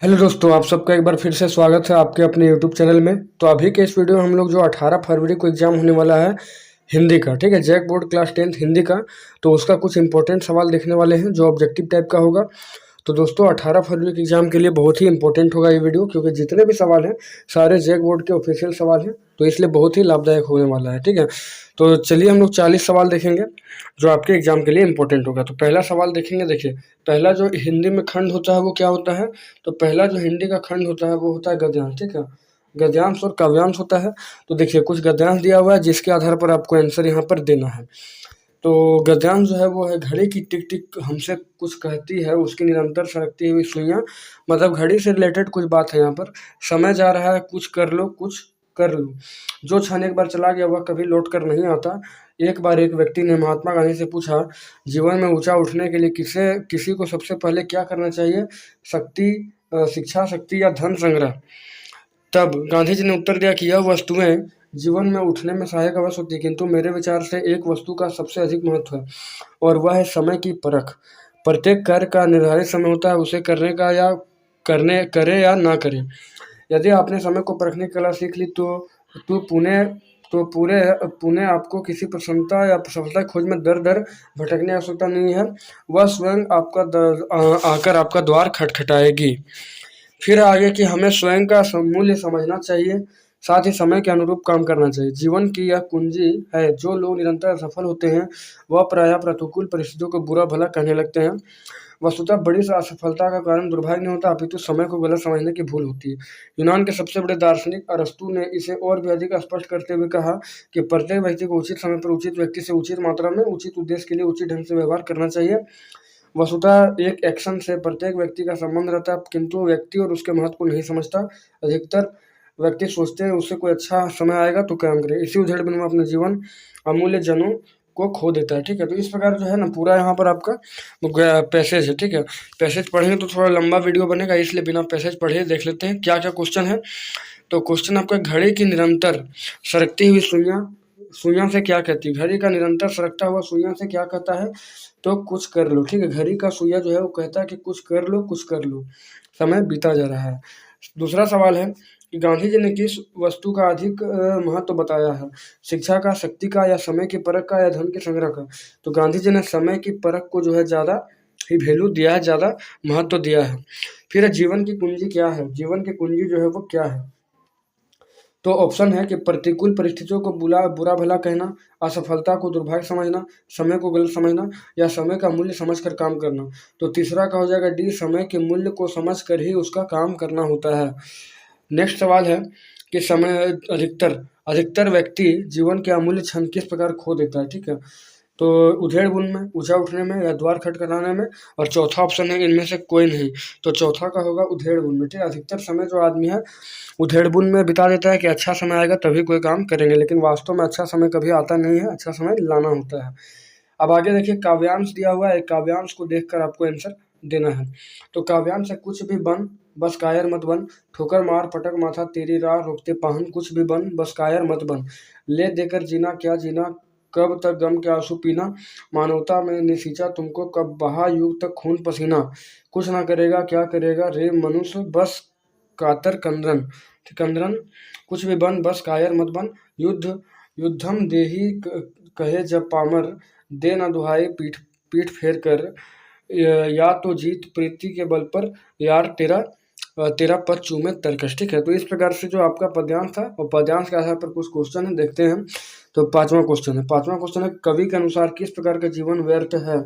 Hello दोस्तों, आप सबका एक बार फिर से स्वागत है आपके अपने यूट्यूब चैनल में। तो अभी के इस वीडियो में हम लोग जो 18 फरवरी को एग्ज़ाम होने वाला है हिंदी का, ठीक है, JAC board class 10th Hindi का, तो उसका कुछ इंपॉर्टेंट सवाल देखने वाले हैं जो ऑब्जेक्टिव टाइप का होगा। तो दोस्तों 18 फरवरी के एग्ज़ाम के लिए बहुत ही इंपॉर्टेंट होगा ये वीडियो, क्योंकि जितने भी सवाल हैं सारे जैक बोर्ड के ऑफिशियल सवाल हैं, तो इसलिए बहुत ही लाभदायक होने वाला है, ठीक है। तो चलिए हम लोग 40 सवाल देखेंगे जो आपके एग्ज़ाम के लिए इंपॉर्टेंट होगा। तो पहला सवाल देखेंगे। देखिए, पहला जो हिंदी में खंड होता है वो क्या होता है? तो पहला जो हिंदी का खंड होता है वो होता है गद्यांश, ठीक है। गद्यांश और काव्यांश होता है। तो देखिए, कुछ गद्यांश दिया हुआ है जिसके आधार पर आपको आंसर यहाँ पर देना है। तो गद्यांश जो है वो है, घड़ी की टिक टिक हमसे कुछ कहती है, उसकी निरंतर सरकती हुई सुइयां। मतलब घड़ी से रिलेटेड कुछ बात है यहाँ पर। समय जा रहा है, कुछ कर लो, कुछ कर लो। जो क्षण एक बार चला गया वह कभी लौट कर नहीं आता। एक बार एक व्यक्ति ने महात्मा गांधी से पूछा, जीवन में ऊंचा उठने के लिए किसी को सबसे पहले क्या करना चाहिए? शक्ति, शिक्षा, शक्ति या धन संग्रह? तब गांधी जी ने उत्तर दिया कि यह वस्तुएं जीवन में उठने में सहायक अवश्य होती है, किंतु मेरे विचार से एक वस्तु का सबसे अधिक महत्व है, और वह है समय की परख। प्रत्येक कार्य का निर्धारित समय होता है, उसे करने का या करने करे या ना करे। यदि आपने समय को परखने की कला सीख ली तो पुणे तो पूरे पुणे आपको किसी प्रसन्नता या सफलता की खोज में दर दर भटकने की आवश्यकता नहीं है। वह स्वयं आकर आपका द्वार खटखटाएगी। फिर आगे कि हमें स्वयं का मूल्य समझना चाहिए, साथ ही समय के अनुरूप काम करना चाहिए। जीवन की यह कुंजी है। जो लोग निरंतर सफल होते हैं वह प्रायः प्रतिकूल परिस्थितियों को बुरा भला कहने लगते हैं। वस्तुतः बड़ी असफलता का कारण दुर्भाग्य नहीं होता, अपितु समय को गलत समझने की भूल होती है। यूनान के सबसे बड़े दार्शनिक अरस्तु ने इसे और भी अधिक स्पष्ट करते हुए कहा कि प्रत्येक व्यक्ति को उचित समय पर उचित व्यक्ति से उचित मात्रा में उचित उद्देश्य के लिए उचित ढंग से व्यवहार करना चाहिए। वस्तुतः एक एक्शन से प्रत्येक व्यक्ति का संबंध रहता है, किंतु व्यक्ति और उसके महत्व को नहीं समझता। अधिकतर व्यक्ति सोचते हैं उससे कोई अच्छा समय आएगा तो काम करे, इसी उधेड़बुन में अपने जीवन अमूल्य जनों को खो देता है, ठीक है। तो इस प्रकार जो है ना पूरा यहाँ पर आपका पैसेज है, ठीक है। पैसेज पढ़ेंगे तो थोड़ा लंबा वीडियो बनेगा, इसलिए बिना पैसेज पढ़े देख लेते हैं क्या क्या क्वेश्चन है। तो क्वेश्चन आपका, घड़ी की निरंतर सरकती हुई सुइयां से क्या कहती है? घड़ी का निरंतर सरकता हुआ सुइयां से क्या कहता है? तो कुछ कर लो, ठीक है। घड़ी का सुइया जो है वो कहता है कि कुछ कर लो, कुछ कर लो, समय बीता जा रहा है। दूसरा सवाल है कि गांधी जी ने किस वस्तु का अधिक महत्व बताया है? शिक्षा का, शक्ति का, या समय की परख का, या धन के संग्रह का? तो गांधी जी ने समय की परख को जो है ज़्यादा ही वैल्यू दिया है, ज़्यादा महत्व दिया है। फिर जीवन की कुंजी क्या है? जीवन की कुंजी जो है वो क्या है? तो ऑप्शन है कि प्रतिकूल परिस्थितियों को बुरा भला कहना, असफलता को दुर्भाग्य समझना, समय को गलत समझना, या समय का मूल्य समझकर काम करना। तो तीसरा का हो जाएगा डी, समय के मूल्य को समझकर ही उसका काम करना होता है। नेक्स्ट सवाल है कि समय अधिकतर अधिकतर व्यक्ति जीवन के अमूल्य क्षण किस प्रकार खो देता है, ठीक है। तो उधेड़-बुन में, ऊँचा उठने में, या द्वार खटखटाने में, और चौथा ऑप्शन है इनमें से कोई नहीं। तो चौथा का होगा उधेड़-बुन में, ठीक है। अधिकतर समय जो आदमी है उधेड़-बुन में बिता देता है कि अच्छा समय आएगा तभी कोई काम करेंगे, लेकिन वास्तव में अच्छा समय कभी आता नहीं है, अच्छा समय लाना होता है। अब आगे देखिए, काव्यांश दिया हुआ है, काव्यांश को देखकर आपको आंसर देना है। तो काव्यांश है, कुछ भी बन बस कायर मत बन, ठोकर मार पटक माथा तेरी राह रोकते पाहन, कुछ भी बन बस कायर मत बन, ले देकर जीना क्या जीना, कब तक गम के आंसू पीना, मानवता में निसीचा तुमको कब बहा युग तक खून पसीना, कुछ ना करेगा क्या करेगा रे मनुष्य बस कातर कंदरन, कंदरन, कुछ भी बन बस कायर मत बन, युद्धम देही कहे जब पामर, दे न दुहाई पीठ पीठ फेर कर, या तो जीत प्रीति के बल पर, यार तेरा तेरा पद चूमे तरकश, ठीक है। तो इस प्रकार से जो आपका पद्यांश था, और पद्यांश के आधार पर कुछ क्वेश्चन है, देखते हैं। तो पांचवा क्वेश्चन है, कवि के अनुसार किस प्रकार का जीवन व्यर्थ है?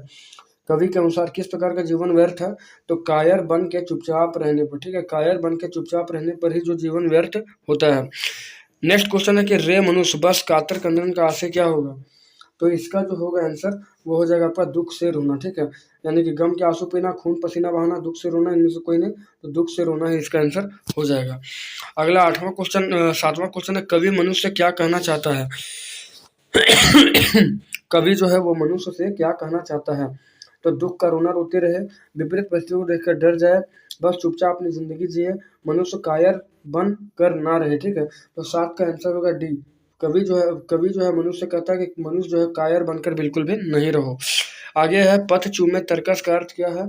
कवि के अनुसार किस प्रकार का जीवन व्यर्थ है? तो कायर बन के चुपचाप रहने पर, ठीक है। कायर बन के चुपचाप रहने पर ही जो जीवन व्यर्थ होता है। नेक्स्ट क्वेश्चन है कि रे मनुष्य बस कातर कंदन का आशय क्या होगा? तो इसका जो होगा आंसर वो हो जाएगा आपका दुख से रोना, ठीक है। यानी कि गम के आंसू पीना, खून पसीना बहाना, दुख से रोना, इनमें से कोई नहीं, तो दुख से रोना ही इसका आंसर हो जाएगा। अगला सातवां क्वेश्चन है, कवि मनुष्य क्या कहना चाहता है? कवि जो है वो मनुष्य से क्या कहना चाहता है? तो दुख का रोना रोते रहे, विपरीत परिस्थितियों को देखकर डर जाए, बस चुपचाप अपनी जिंदगी जिए, मनुष्य कायर बन कर ना रहे, ठीक है। तो 7 का आंसर होगा डी। कवि जो है मनुष्य कहता है कि मनुष्य जो है कायर बनकर बिल्कुल भी नहीं रहो। आगे है, पथ चूमे तरकस का अर्थ क्या है?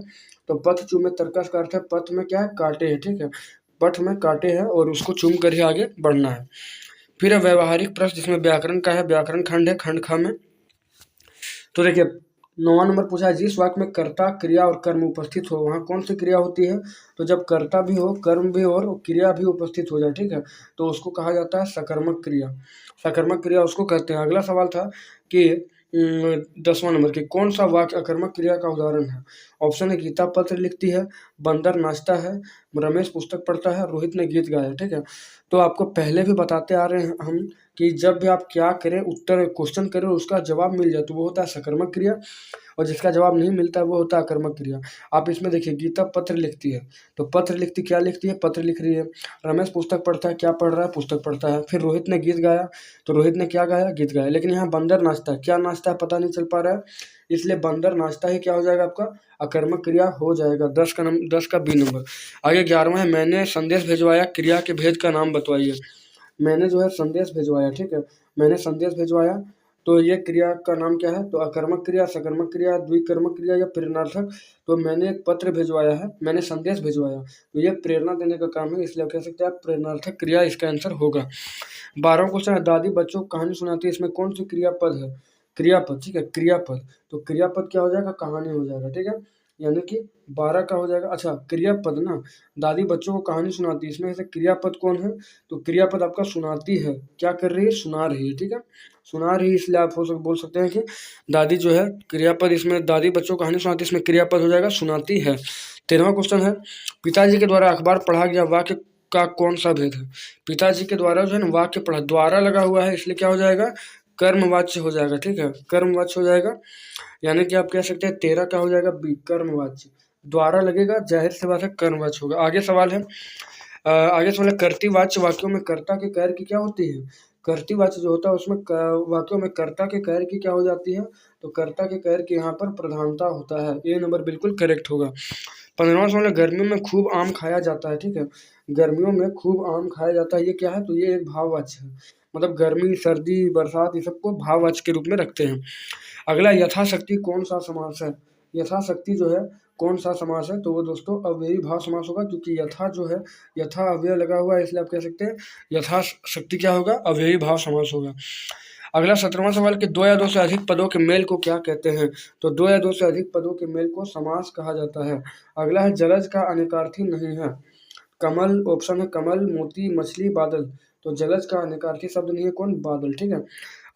तो पथ चूमे तर्कस का अर्थ है पथ में क्या है, कांटे है, ठीक है, पथ में कांटे हैं और उसको चूम कर ही आगे बढ़ना है। फिर है व्यवहारिक प्रश्न जिसमें व्याकरण का है, व्याकरण खंड है, खंड ख में। तो देखिए 9वां नंबर पूछा है, जिस वाक्य में कर्ता क्रिया और कर्म उपस्थित हो वहाँ कौन सी क्रिया होती है? तो जब कर्ता भी हो, कर्म भी हो और क्रिया भी उपस्थित हो जाए, ठीक है, तो उसको कहा जाता है सकर्मक क्रिया। सकर्मक क्रिया उसको कहते हैं। अगला सवाल था कि 10वां नंबर की कौन सा वाक्य अकर्मक क्रिया का उदाहरण है? ऑप्शन है गीता पत्र लिखती है, बंदर नाचता है, रमेश पुस्तक पढ़ता है, रोहित ने गीत गाया, ठीक है। तो आपको पहले भी बताते आ रहे हैं हम कि जब भी आप क्या करें, उत्तर क्वेश्चन करें उसका जवाब मिल जाए तो वो होता है सकर्मक क्रिया, और जिसका जवाब नहीं मिलता है वो होता है अकर्मक क्रिया। आप इसमें देखिए गीता पत्र लिखती है, तो पत्र लिखती क्या लिखती है? पत्र लिख रही है। रमेश पुस्तक पढ़ता है, क्या पढ़ रहा है? पुस्तक पढ़ता है। फिर रोहित ने गीत गाया, तो रोहित ने क्या गाया? गीत गाया। लेकिन यहाँ बंदर नाचता है, क्या नाचता है पता नहीं चल पा रहा है, इसलिए बंदर नाचता ही क्या हो जाएगा आपका? अकर्मक क्रिया हो जाएगा। 10 का बी नंबर। आगे 11वां है, मैंने संदेश भिजवाया, क्रिया के भेद का नाम बताइए। मैंने जो है संदेश भिजवाया, ठीक है, मैंने संदेश भिजवाया, तो ये क्रिया का नाम क्या है? तो अकर्मक क्रिया, सकर्मक क्रिया, द्विकर्मक क्रिया या प्रेरणार्थक। तो मैंने एक पत्र भिजवाया है, मैंने संदेश भिजवाया, तो ये प्रेरणा देने का काम है, इसलिए आप कह सकते हैं आप प्रेरणार्थक क्रिया इसका आंसर होगा। 12वां क्वेश्चन है, दादी बच्चों को कहानी सुनाती है, इसमें कौन सी क्रियापद है? क्रियापद, ठीक है, क्रियापद। तो क्रियापद क्या हो जाएगा? कहानी हो जाएगा, ठीक है, यानी कि 12 का हो जाएगा। अच्छा क्रियापद ना, दादी बच्चों को कहानी सुनाती है, इसमें से क्रियापद कौन है? तो क्रियापद आपका सुनाती है, क्या कर रही है? सुना रही है, ठीक है, सुना रही है, इसलिए आप बोल सकते हैं कि दादी जो है क्रियापद, इसमें दादी बच्चों को कहानी सुनाती है, इसमें क्रियापद हो जाएगा सुनाती है। 13वां क्वेश्चन है, पिताजी के द्वारा अखबार पढ़ा गया वाक्य का कौन सा भेद है? पिताजी के द्वारा जो है ना वाक्य पढ़ा, द्वारा लगा हुआ है इसलिए क्या हो जाएगा? कर्मवाच्य हो जाएगा, ठीक है, कर्मवाच्य हो जाएगा, यानी कि आप कह सकते हैं 13 का हो जाएगा बी, कर्मवाच्य। द्वारा लगेगा, जाहिर सी बात है कर्मवाच्य होगा। आगे सवाल है कर्तृवाच्य वाक्यों में कर्ता के कार्य की क्या होती है? कर्तृवाच्य जो होता है उसमें वाक्यों में कर्ता के कार्य की क्या हो जाती है? तो कर्ता के कार्य की यहाँ पर प्रधानता होता है। ए नंबर बिल्कुल करेक्ट होगा। 15वां सवाल है, गर्मियों में खूब आम खाया जाता है, ठीक है, गर्मियों में खूब आम खाया जाता है, ये क्या है? तो ये एक भाववाच्य है, मतलब गर्मी, सर्दी, बरसात, ये सबको भाववाच्य के रूप में रखते हैं। अगला यथाशक्ति कौन सा समास है? यथाशक्ति जो है कौन सा समास है? तो वो दोस्तों अव्ययी भाव समास होगा, क्योंकि यथा जो है, यथा अव्यय लगा हुआ है, इसलिए आप कह सकते हैं यथाशक्ति क्या होगा? अव्ययी भाव समास होगा। अगला 17वां सवाल कि 2 या 2 से अधिक पदों के मेल को क्या कहते हैं? तो 2 या 2 से अधिक पदों के मेल को समास कहा जाता है। अगला है जलज का अनेकार्थी नहीं है। कमल, ऑप्शन है कमल, मोती, मछली, बादल। तो जलज का अनेकार्थी शब्द नहीं है कौन? बादल, ठीक है।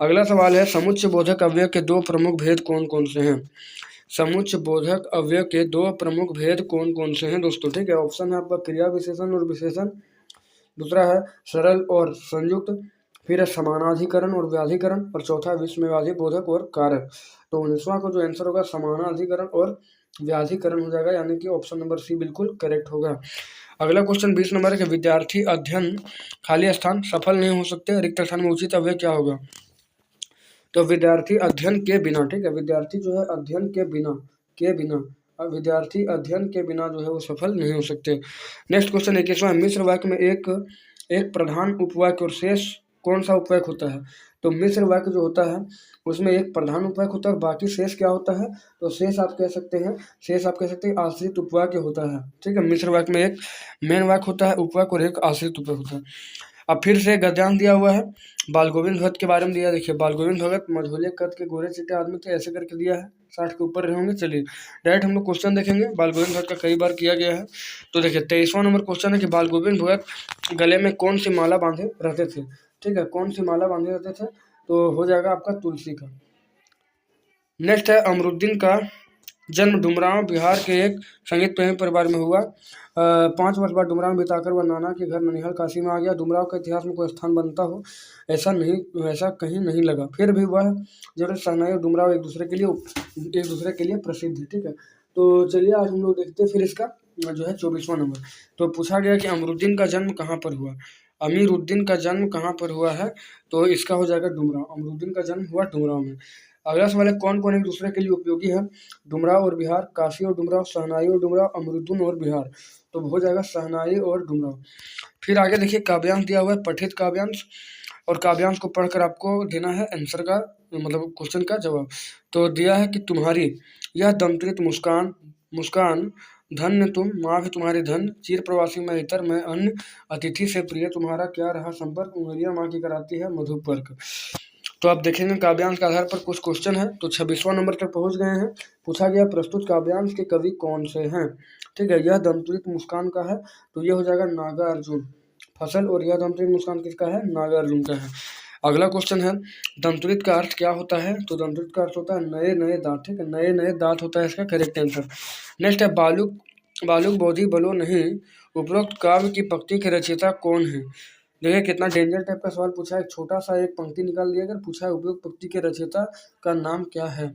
अगला सवाल है, समुच्चय बोधक अव्यय के 2 प्रमुख भेद कौन कौन से हैं? समुच्चय बोधक अव्यय के 2 प्रमुख भेद कौन कौन से हैं दोस्तों? ठीक है, ऑप्शन है आपका क्रिया विशेषण और विशेषण, दूसरा है सरल और संयुक्त, फिर है समानाधिकरण और व्याधिकरण, और चौथा है विस्मयवादी बोधक और कारक। तो 19वां को जो आंसर होगा समानाधिकरण और व्याधिकरण हो जाएगा, यानी कि ऑप्शन नंबर सी बिल्कुल करेक्ट होगा। अगला क्वेश्चन 20 नंबर है कि विद्यार्थी अध्ययन खाली स्थान सफल नहीं हो सकते, रिक्त स्थान में उचित अव्यय क्या होगा? तो विद्यार्थी अध्ययन के बिना, ठीक है, विद्यार्थी जो है अध्ययन के बिना विद्यार्थी अध्ययन के बिना जो है वो सफल नहीं हो सकते। नेक्स्ट क्वेश्चन 21वां, मिश्र वाक्य में एक प्रधान उपवाक्य और शेष कौन सा उपवाक्य होता है? तो मिश्र वाक्य जो होता है उसमें एक प्रधान उपवाक्य होता है और बाकी शेष क्या होता है? तो शेष आप कह सकते हैं आश्रित उपवाक्य होता है, ठीक है। मिश्र वाक्य में एक मेन वाक्य होता है उपवाक्य और एक आश्रित उपवाक्य होता है। अब फिर से गद्यांश दिया हुआ है, बाल गोविंद भगत के बारे में दिया। देखिए बाल गोविंद भगत मझोले कद के गोरे चिट्टे आदमी थे, ऐसे करके दिया है, 60 के ऊपर रहे होंगे। चलिए डायरेक्ट हम लोग क्वेश्चन देखेंगे, बाल गोविंद भगत का कई बार किया गया है। तो देखिए 23वां नंबर क्वेश्चन है कि बाल गोविंद भगत गले में कौन सी माला बांधे रहते थे? ठीक है, कौन सी माला बांधे रहते थे? तो हो जाएगा आपका तुलसी का। नेक्स्ट है अमरुद्दीन का जन्म डुमरांव बिहार के एक संगीत प्रेमी परिवार में हुआ। 5 वर्ष बाद डुमरांव में बिताकर वह नाना के घर ननिहाल काशी में आ गया। डुमरांव का इतिहास में कोई स्थान बनता हो ऐसा कहीं नहीं लगा। फिर भी वह जरूर शहनाई और डुमरांव एक दूसरे के लिए प्रसिद्ध है, ठीक है। तो चलिए आज हम लोग देखते हैं फिर इसका जो है 24वां नंबर। तो पूछा गया कि अमरुद्दीन का जन्म कहाँ पर हुआ? अमीरुद्दीन का जन्म कहाँ पर हुआ है? तो इसका हो जाएगा डुमरांव। अमरुद्दीन का जन्म हुआ डुमरांव में। अगला सवाल है कौन कौन एक दूसरे के लिए उपयोगी है? डुमरांव और बिहार, काशी और डुमरांव, शहनाई और डुमरांव, अमरुद्दीन और बिहार। तो हो जाएगा शहनाई और डुमरांव। फिर आगे देखिए काव्यांश दिया हुआ है, पठित काव्यांश, और काव्यांश को पढ़कर आपको देना है आंसर का मतलब क्वेश्चन का जवाब। तो दिया है कि तुम्हारी यह दंत्रित मुस्कान धन्य तुम, माँ भी तुम्हारी धन, चिर प्रवासी मैं इतर मैं अन्न, अतिथि से प्रिय तुम्हारा क्या रहा संपर्क, उंगलियां माँ की कराती है मधुपर्क। तो आप देखेंगे काव्यांश के आधार पर कुछ क्वेश्चन है। तो 26वां नंबर तक पहुंच गए हैं। पूछा गया प्रस्तुत काव्यांश के कवि कौन से हैं। ठीक है, यह दमतुलित मुस्कान का है, तो यह हो जाएगा नागार्जुन। फसल और यह दमतुलित मुस्कान किसका है, नागार्जुन का है। अगला क्वेश्चन है दंतुलित का अर्थ क्या होता है। तो दंतुलित का अर्थ होता है नए नए दांत। ठीक है, नए नए दांत होता है इसका करेक्ट आंसर। नेक्स्ट है बालुक बालुक बोधि बलो नहीं, उपरोक्त काव्य की पंक्ति के रचयिता कौन है। देखिए कितना डेंजर टाइप का सवाल पूछा है। एक छोटा सा एक पंक्ति निकाल दिया अगर पूछा है उपरोक्त पंक्ति के रचयिता का नाम क्या है,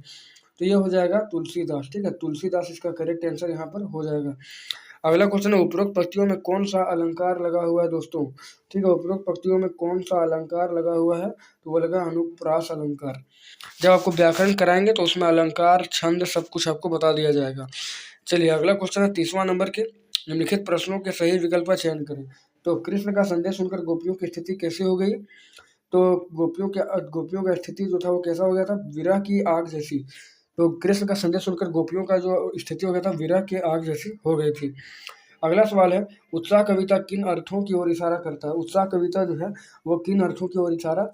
तो ये हो जाएगा तुलसीदास। ठीक है, तुलसीदास इसका करेक्ट आंसर यहाँ पर हो जाएगा। अगला क्वेश्चन है उपरोक्त पंक्तियों में कौन सा अलंकार लगा हुआ है दोस्तों। ठीक है, उपरोक्त पंक्तियों में कौन सा अलंकार लगा हुआ है, तो वो लगा अनुप्रास अलंकार। जब आपको व्याकरण कराएंगे तो उसमें अलंकार छंद सब कुछ आपको बता दिया जाएगा। चलिए अगला क्वेश्चन है 30वां नंबर के, निम्नलिखित प्रश्नों के सही विकल्प का चयन करें। तो कृष्ण का संदेश सुनकर गोपियों की स्थिति कैसी हो गई। तो गोपियों का स्थिति जो था वो कैसा हो गया था, विरह की आग जैसी। तो कृष्ण का संदेश सुनकर गोपियों का जो स्थिति हो गया था विरह की आग जैसी हो गई थी। अगला सवाल है उत्साह कविता किन अर्थों की ओर इशारा करता है। उत्साह कविता जो है वो किन अर्थों की ओर इशारा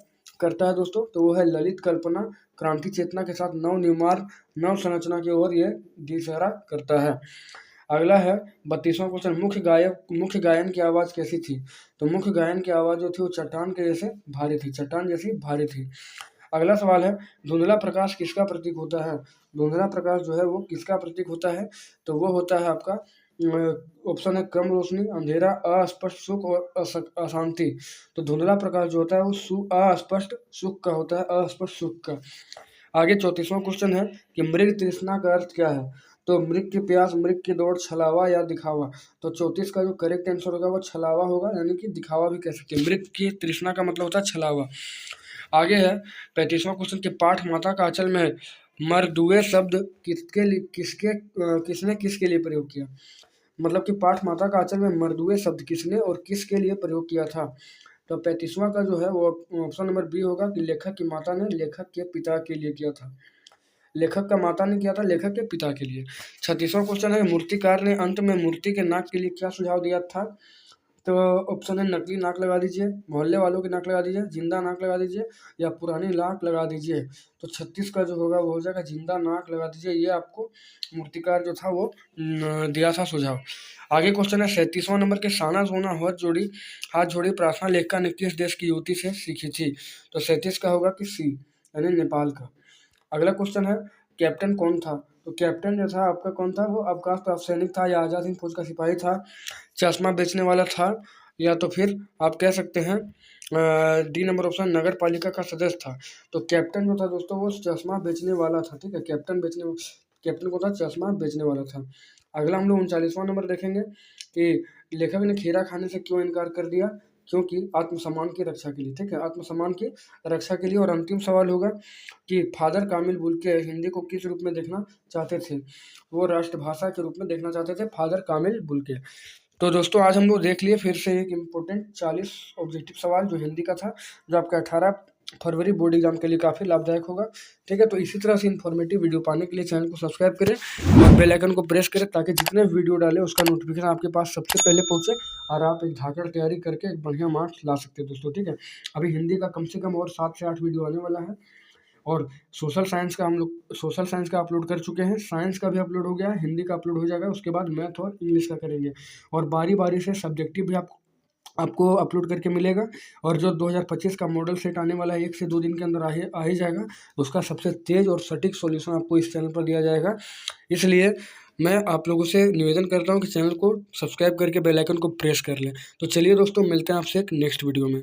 करता है दोस्तों, तो वो है ललित कल्पना, क्रांति चेतना के साथ नव निर्माण, नव संरचना की ओर ये इशारा करता है। अगला है 32वां क्वेश्चन, मुख्य गायन की आवाज़ कैसी थी। तो मुख्य गायन की आवाज़ जो थी वो चट्टान के जैसे भारी थी, चट्टान जैसी भारी थी। अगला सवाल है धुंधला प्रकाश किसका प्रतीक होता है। धुंधला प्रकाश जो है वो किसका प्रतीक होता है, तो वो होता है आपका ऑप्शन है कम रोशनी, अंधेरा, अस्पष्ट सुख और अशांति। तो धुंधला प्रकाश जो होता है वो अस्पष्ट सुख का होता है, अस्पष्ट सुख का। आगे 34वां क्वेश्चन है कि मृग तृष्णा का अर्थ क्या है। तो मृग की प्यास, मृग की दौड़, छलावा या दिखावा। तो 34 का जो करेक्ट आंसर होगा वो छलावा होगा, यानी कि दिखावा भी कह सकते हैं। मृग की तृष्णा का मतलब होता है छलावा। आगे है 35वां क्वेश्चन कि पाठ माता का आंचल में मर्दुए शब्द किसने किसके लिए प्रयोग किया। मतलब कि पाठ माता का आंचल में मर्दुए शब्द किसने और किसके लिए प्रयोग किया था। तो 35वां का जो है वो ऑप्शन नंबर बी होगा कि लेखक की माता ने लेखक के पिता के लिए किया था। लेखक का माता ने किया था, लेखक के पिता के लिए। 36वां क्वेश्चन है मूर्तिकार ने अंत में मूर्ति के नाक के लिए क्या सुझाव दिया था। तो ऑप्शन है नकली नाक लगा दीजिए, मोहल्ले वालों की नाक लगा दीजिए, जिंदा नाक लगा दीजिए या पुरानी नाक लगा दीजिए। तो 36 का जो होगा वो हो जाएगा जिंदा नाक लगा दीजिए। ये आपको मूर्तिकार जो था वो दिया था सुझाव। आगे क्वेश्चन है 37वां नंबर के साना सोना हाथ जोड़ी प्रार्थना लेखिका ने किस देश की युवती से सीखी थी। तो 37 का होगा कि सी यानी नेपाल का। अगला क्वेश्चन है कैप्टन कौन था। तो कैप्टन जो था आपका कौन था, वो अवकाश प्राप्त सैनिक था या आज़ाद हिंद फौज का सिपाही था, चश्मा बेचने वाला था, या तो फिर आप कह सकते हैं डी नंबर ऑप्शन नगर पालिका का सदस्य था। तो कैप्टन जो था दोस्तों वो चश्मा बेचने वाला था। ठीक है, कैप्टन को था चश्मा बेचने वाला था। अगला हम लोग 39वां नंबर देखेंगे कि लेखक ने खीरा खाने से क्यों इनकार कर दिया, क्योंकि आत्मसम्मान की रक्षा के लिए। ठीक है, आत्मसम्मान की रक्षा के लिए। और अंतिम सवाल होगा कि फादर कामिल बुल्के हिंदी को किस रूप में देखना चाहते थे। वो राष्ट्रभाषा के रूप में देखना चाहते थे फादर कामिल बुल्के। तो दोस्तों आज हम लोग देख लिए फिर से एक इम्पोर्टेंट 40 ऑब्जेक्टिव सवाल जो हिंदी का था, जो आपका 18 फरवरी बोर्ड एग्जाम के लिए काफ़ी लाभदायक होगा। ठीक है, तो इसी तरह से इन्फॉर्मेटिव वीडियो पाने के लिए चैनल को सब्सक्राइब करें और बेल आइकन को प्रेस करें, ताकि जितने वीडियो डालें उसका नोटिफिकेशन आपके पास सबसे पहले पहुंचे और आप एक धाकड़ तैयारी करके एक बढ़िया मार्क्स ला सकते हैं दोस्तों। ठीक है, अभी हिंदी का कम से कम और 7 से 8 वीडियो आने वाला है, और सोशल साइंस का अपलोड कर चुके हैं, साइंस का भी अपलोड हो गया है, हिंदी का अपलोड हो जाएगा, उसके बाद मैथ और इंग्लिश का करेंगे, और बारी बारी से सब्जेक्टिव भी आपको अपलोड करके मिलेगा। और जो 2025 का मॉडल सेट आने वाला है 1 से 2 दिन के अंदर आ ही जाएगा, उसका सबसे तेज़ और सटीक सॉल्यूशन आपको इस चैनल पर दिया जाएगा। इसलिए मैं आप लोगों से निवेदन करता हूं कि चैनल को सब्सक्राइब करके बेल आइकन को प्रेस कर लें। तो चलिए दोस्तों, मिलते हैं आपसे एक नेक्स्ट वीडियो में।